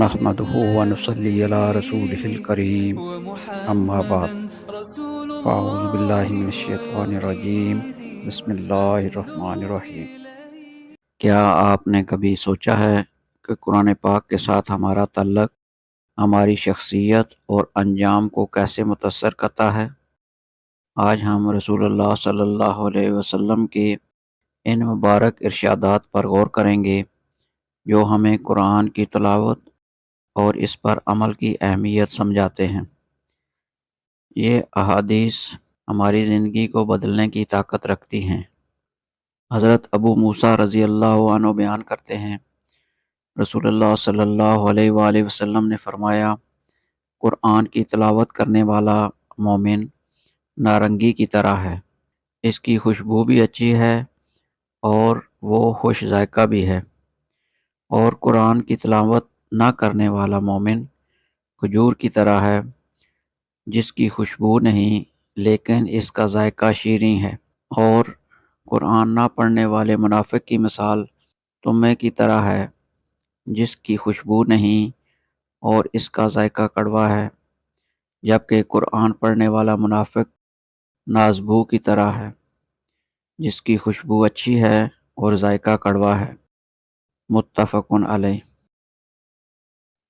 نحمده ونصلي على رسوله الكريم اما بعد فاعوذ باللہ من الشیطان الرجیم بسم اللہ الرحمن الرحیم۔ کیا آپ نے کبھی سوچا ہے کہ قرآن پاک کے ساتھ ہمارا تعلق ہماری شخصیت اور انجام کو کیسے متاثر کرتا ہے؟ آج ہم رسول اللہ صلی اللہ علیہ وسلم کے ان مبارک ارشادات پر غور کریں گے جو ہمیں قرآن کی تلاوت اور اس پر عمل کی اہمیت سمجھاتے ہیں۔ یہ احادیث ہماری زندگی کو بدلنے کی طاقت رکھتی ہیں۔ حضرت ابو موسیٰ رضی اللہ عنہ بیان کرتے ہیں، رسول اللہ صلی اللہ علیہ وآلہ وسلم نے فرمایا، قرآن کی تلاوت کرنے والا مومن نارنگی کی طرح ہے، اس کی خوشبو بھی اچھی ہے اور وہ خوش ذائقہ بھی ہے، اور قرآن کی تلاوت نہ کرنے والا مومن کھجور کی طرح ہے، جس کی خوشبو نہیں لیکن اس کا ذائقہ شیریں ہے، اور قرآن نہ پڑھنے والے منافق کی مثال تمے کی طرح ہے، جس کی خوشبو نہیں اور اس کا ذائقہ کڑوا ہے، جبکہ قرآن پڑھنے والا منافق نازبو کی طرح ہے، جس کی خوشبو اچھی ہے اور ذائقہ کڑوا ہے۔ متفق علیہ۔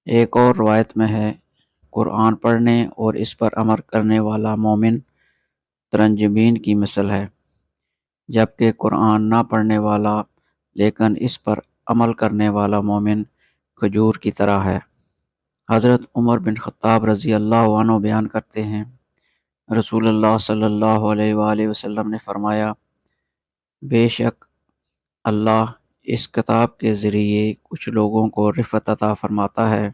ایک اور روایت میں ہے، قرآن پڑھنے اور اس پر عمل کرنے والا مومن ترنجبین کی مثل ہے، جبکہ قرآن نہ پڑھنے والا لیکن اس پر عمل کرنے والا مومن کھجور کی طرح ہے۔ حضرت عمر بن خطاب رضی اللہ عنہ بیان کرتے ہیں، رسول اللہ صلی اللہ علیہ وآلہ وسلم نے فرمایا، بے شک اللہ اس کتاب کے ذریعے کچھ لوگوں کو رفعت عطا فرماتا ہے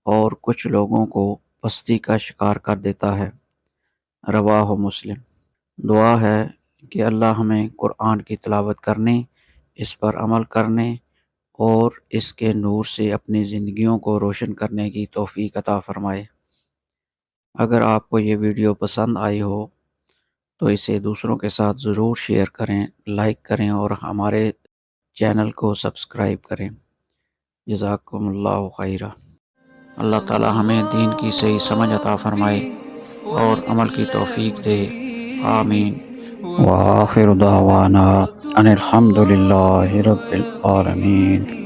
اور کچھ لوگوں کو پستی کا شکار کر دیتا ہے۔ رواہ مسلم۔ دعا ہے کہ اللہ ہمیں قرآن کی تلاوت کرنے، اس پر عمل کرنے اور اس کے نور سے اپنی زندگیوں کو روشن کرنے کی توفیق عطا فرمائے۔ اگر آپ کو یہ ویڈیو پسند آئی ہو تو اسے دوسروں کے ساتھ ضرور شیئر کریں، لائک کریں اور ہمارے چینل کو سبسکرائب کریں۔ جزاکم اللہ خیرہ۔ اللہ تعالی ہمیں دین کی صحیح سمجھ عطا فرمائے اور عمل کی توفیق دے، آمین۔ وآخر دعوانا ان الحمد للہ رب العالمین۔